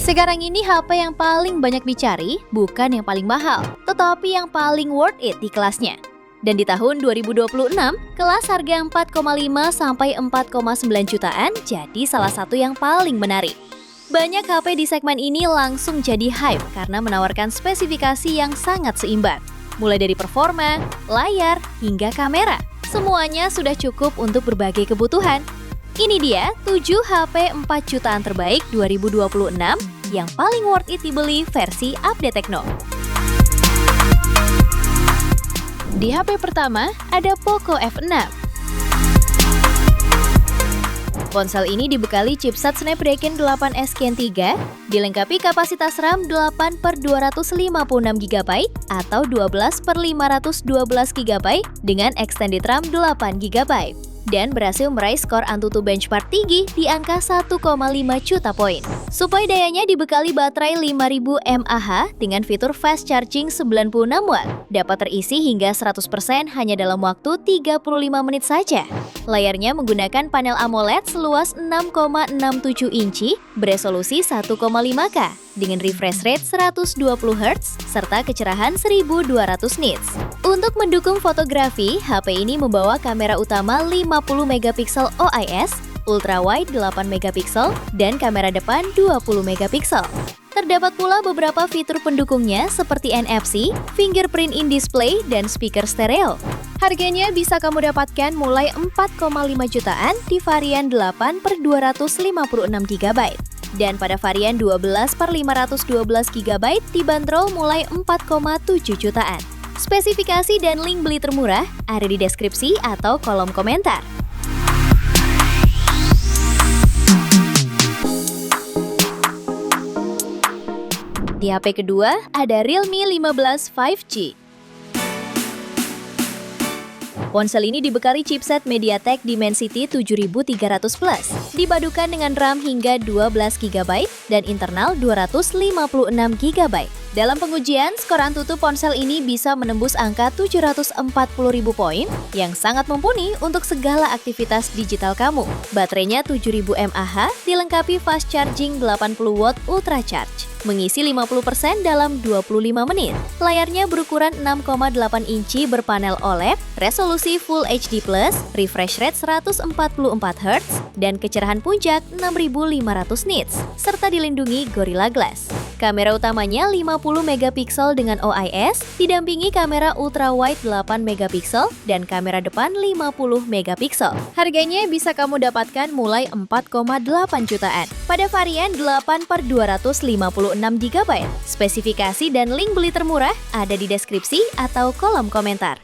Sekarang ini HP yang paling banyak dicari bukan yang paling mahal, tetapi yang paling worth it di kelasnya. Dan di tahun 2026, kelas harga 4,5 sampai 4,9 jutaan jadi salah satu yang paling menarik. Banyak HP di segmen ini langsung jadi hype karena menawarkan spesifikasi yang sangat seimbang. Mulai dari performa, layar, hingga kamera. Semuanya sudah cukup untuk berbagai kebutuhan. Ini dia 7 HP 4 jutaan terbaik 2026 yang paling worth it dibeli versi Update Tekno. Di HP pertama ada Poco F6. Ponsel ini dibekali chipset Snapdragon 8S Gen 3, dilengkapi kapasitas RAM 8/256GB atau 12/512GB dengan extended RAM 8GB. Dan berhasil meraih skor Antutu Benchmark tinggi di angka 1,5 juta poin. Suplai dayanya dibekali baterai 5000 mAh dengan fitur fast charging 96 watt. Dapat terisi hingga 100% hanya dalam waktu 35 menit saja. Layarnya menggunakan panel AMOLED seluas 6,67 inci beresolusi 1,5K dengan refresh rate 120Hz serta kecerahan 1200 nits. Untuk mendukung fotografi, HP ini membawa kamera utama 50MP OIS, ultrawide 8MP, dan kamera depan 20MP. Terdapat pula beberapa fitur pendukungnya seperti NFC, fingerprint in display, dan speaker stereo. Harganya bisa kamu dapatkan mulai 4,5 jutaan di varian 8/256GB. Dan pada varian 12/512GB dibanderol mulai 4,7 jutaan. Spesifikasi dan link beli termurah ada di deskripsi atau kolom komentar. Di HP kedua ada Realme 15 5G. Ponsel ini dibekali chipset MediaTek Dimensity 7300+, dipadukan dengan RAM hingga 12GB dan internal 256GB. Dalam pengujian, skor Antutu ponsel ini bisa menembus angka 740.000 poin yang sangat mumpuni untuk segala aktivitas digital kamu. Baterainya 7000 mAh, dilengkapi fast charging 80 watt ultra charge. Mengisi 50% dalam 25 menit. Layarnya berukuran 6,8 inci berpanel OLED, resolusi Full HD+, refresh rate 144Hz, dan kecerahan puncak 6500 nits, serta dilindungi Gorilla Glass. Kamera utamanya 50MP dengan OIS, didampingi kamera ultrawide 8MP dan kamera depan 50MP. Harganya bisa kamu dapatkan mulai 4,8 jutaan pada varian 8/256GB. Spesifikasi dan link beli termurah ada di deskripsi atau kolom komentar.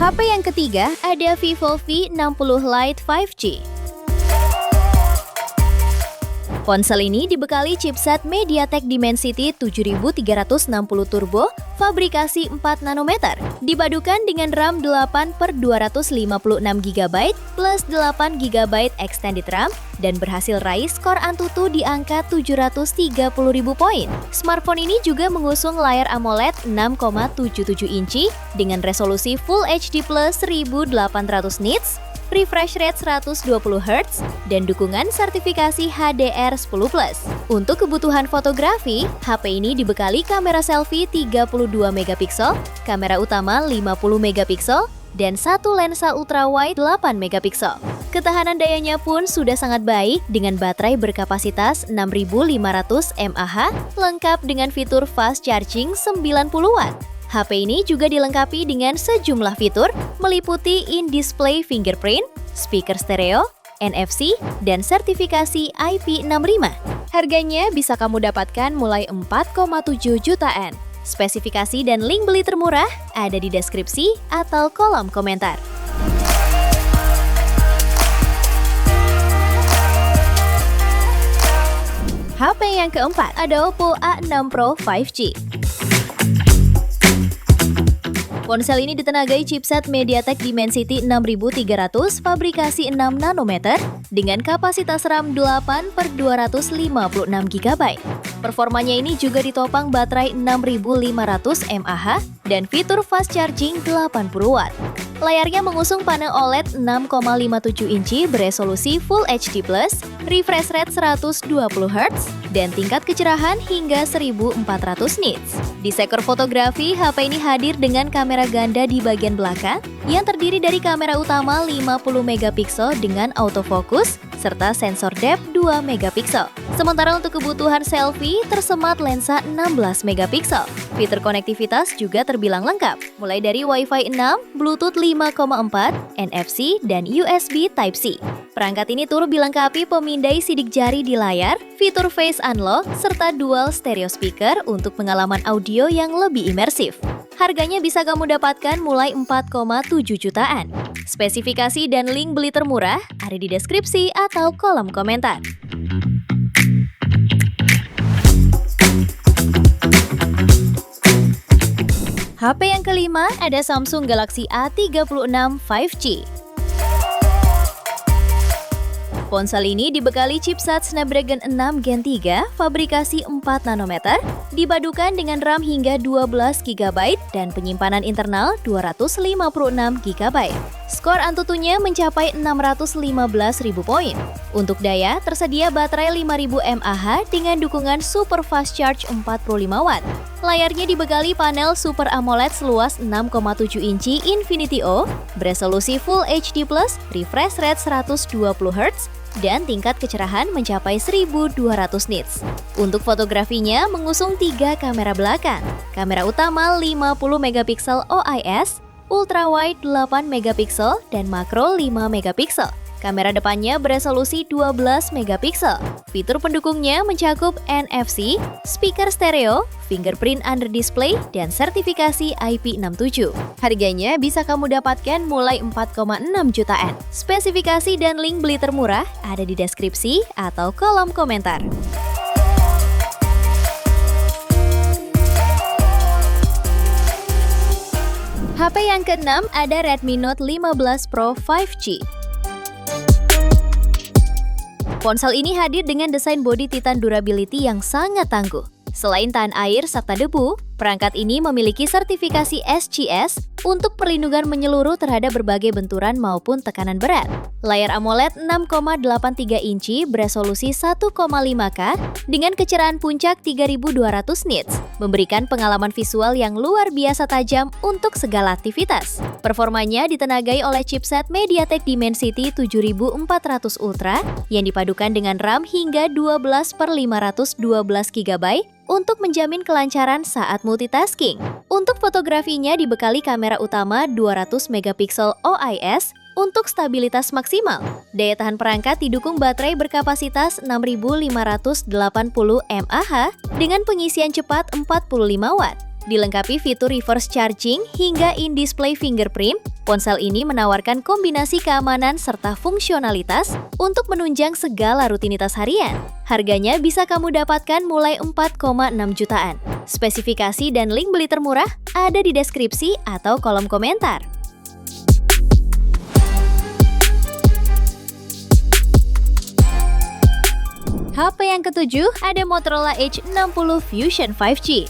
HP yang ketiga ada Vivo V60 Lite 5G. Ponsel ini dibekali chipset MediaTek Dimensity 7360 Turbo, fabrikasi 4 nanometer, dipadukan dengan RAM 8/256GB plus 8GB extended RAM, dan berhasil raih skor Antutu di angka 730.000 poin. Smartphone ini juga mengusung layar AMOLED 6,77 inci dengan resolusi Full HD plus 1800 nits, refresh rate 120Hz, dan dukungan sertifikasi HDR10+. Untuk kebutuhan fotografi, HP ini dibekali kamera selfie 32MP, kamera utama 50MP, dan satu lensa ultrawide 8MP. Ketahanan dayanya pun sudah sangat baik dengan baterai berkapasitas 6500 mAh, lengkap dengan fitur fast charging 90 watt. HP ini juga dilengkapi dengan sejumlah fitur, meliputi in-display fingerprint, speaker stereo, NFC, dan sertifikasi IP65. Harganya bisa kamu dapatkan mulai 4,7 jutaan. Spesifikasi dan link beli termurah ada di deskripsi atau kolom komentar. HP yang keempat ada Oppo A6 Pro 5G. Ponsel ini ditenagai chipset MediaTek Dimensity 6300 fabrikasi 6 nanometer, dengan kapasitas RAM 8/256 GB. Performanya ini juga ditopang baterai 6500 mAh dan fitur fast charging 80 Watt. Layarnya mengusung panel OLED 6,57 inci beresolusi Full HD+, refresh rate 120 Hz, dan tingkat kecerahan hingga 1400 nits. Di sektor fotografi, HP ini hadir dengan kamera ganda di bagian belakang yang terdiri dari kamera utama 50 megapiksel dengan autofocus serta sensor depth 2 megapiksel. Sementara untuk kebutuhan selfie, tersemat lensa 16 megapiksel. Fitur konektivitas juga terbilang lengkap, mulai dari Wi-Fi 6, Bluetooth 5,4, NFC, dan USB Type-C. Perangkat ini turut dilengkapi pemindai sidik jari di layar, fitur Face Unlock, serta dual stereo speaker untuk pengalaman audio yang lebih imersif. Harganya bisa kamu dapatkan mulai 4,7 jutaan. Spesifikasi dan link beli termurah ada di deskripsi atau kolom komentar. HP yang kelima ada Samsung Galaxy A36 5G. Ponsel ini dibekali chipset Snapdragon 6 Gen 3, fabrikasi 4 nanometer, dipadukan dengan RAM hingga 12 GB dan penyimpanan internal 256 GB. Skor Antutunya mencapai 615.000 poin. Untuk daya, tersedia baterai 5000 mAh dengan dukungan Super Fast Charge 45 Watt. Layarnya dibekali panel Super AMOLED seluas 6,7 inci Infinity O, beresolusi Full HD+, refresh rate 120 Hz, dan tingkat kecerahan mencapai 1200 nits. Untuk fotografinya mengusung 3 kamera belakang. Kamera utama 50 megapiksel OIS, ultrawide 8 megapiksel, dan makro 5 megapiksel. Kamera depannya beresolusi 12 megapiksel. Fitur pendukungnya mencakup NFC, speaker stereo, fingerprint under display, dan sertifikasi IP67. Harganya bisa kamu dapatkan mulai 4,6 jutaan. Spesifikasi dan link beli termurah ada di deskripsi atau kolom komentar. HP yang keenam ada Redmi Note 15 Pro 5G. Ponsel ini hadir dengan desain bodi Titan Durability yang sangat tangguh. Selain tahan air serta debu, perangkat ini memiliki sertifikasi SGS untuk perlindungan menyeluruh terhadap berbagai benturan maupun tekanan berat. Layar AMOLED 6,83 inci beresolusi 1,5K dengan kecerahan puncak 3200 nits, memberikan pengalaman visual yang luar biasa tajam untuk segala aktivitas. Performanya ditenagai oleh chipset MediaTek Dimensity 7400 Ultra yang dipadukan dengan RAM hingga 12/512 GB untuk menjamin kelancaran saat multitasking. Untuk fotografinya dibekali kamera utama 200 megapiksel OIS untuk stabilitas maksimal. Daya tahan perangkat didukung baterai berkapasitas 6580 mAh dengan pengisian cepat 45 Watt. Dilengkapi fitur reverse charging hingga in-display fingerprint, ponsel ini menawarkan kombinasi keamanan serta fungsionalitas untuk menunjang segala rutinitas harian. Harganya bisa kamu dapatkan mulai 4,6 jutaan. Spesifikasi dan link beli termurah ada di deskripsi atau kolom komentar. HP yang ketujuh ada Motorola Edge 60 Fusion 5G.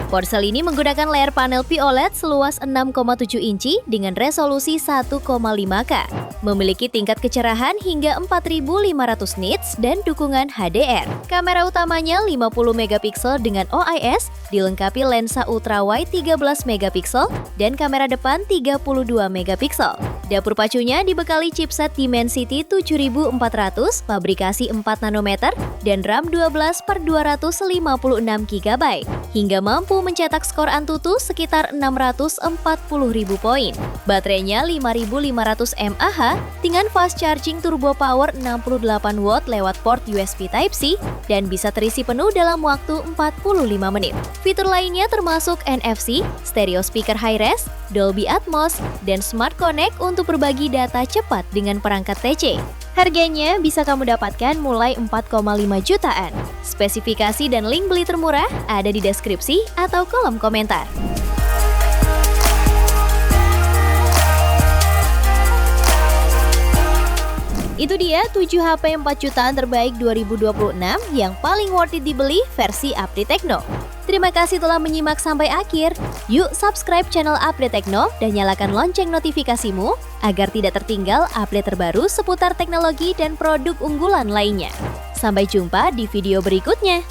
Ponsel ini menggunakan layar panel POLED seluas 6,7 inci dengan resolusi 1,5K. Memiliki tingkat kecerahan hingga 4500 nits dan dukungan HDR. Kamera utamanya 50 megapiksel dengan OIS, dilengkapi lensa ultrawide 13 megapiksel dan kamera depan 32 megapiksel. Dapur pacunya dibekali chipset Dimensity 7400, fabrikasi 4 nanometer, dan RAM 12/256 GB, hingga mampu mencetak skor Antutu sekitar 640.000 poin. Baterainya 5500 mAh dengan fast charging turbo power 68 watt lewat port USB Type-C dan bisa terisi penuh dalam waktu 45 menit. Fitur lainnya termasuk NFC, stereo speaker high-res, Dolby Atmos, dan Smart Connect untuk berbagi data cepat dengan perangkat TC. Harganya bisa kamu dapatkan mulai 4,5 jutaan. Spesifikasi dan link beli termurah ada di deskripsi atau kolom komentar. Itu dia 7 HP 4 jutaan terbaik 2026 yang paling worth it dibeli versi Update Tekno. Terima kasih telah menyimak sampai akhir. Yuk subscribe channel Update Tekno dan nyalakan lonceng notifikasimu agar tidak tertinggal update terbaru seputar teknologi dan produk unggulan lainnya. Sampai jumpa di video berikutnya.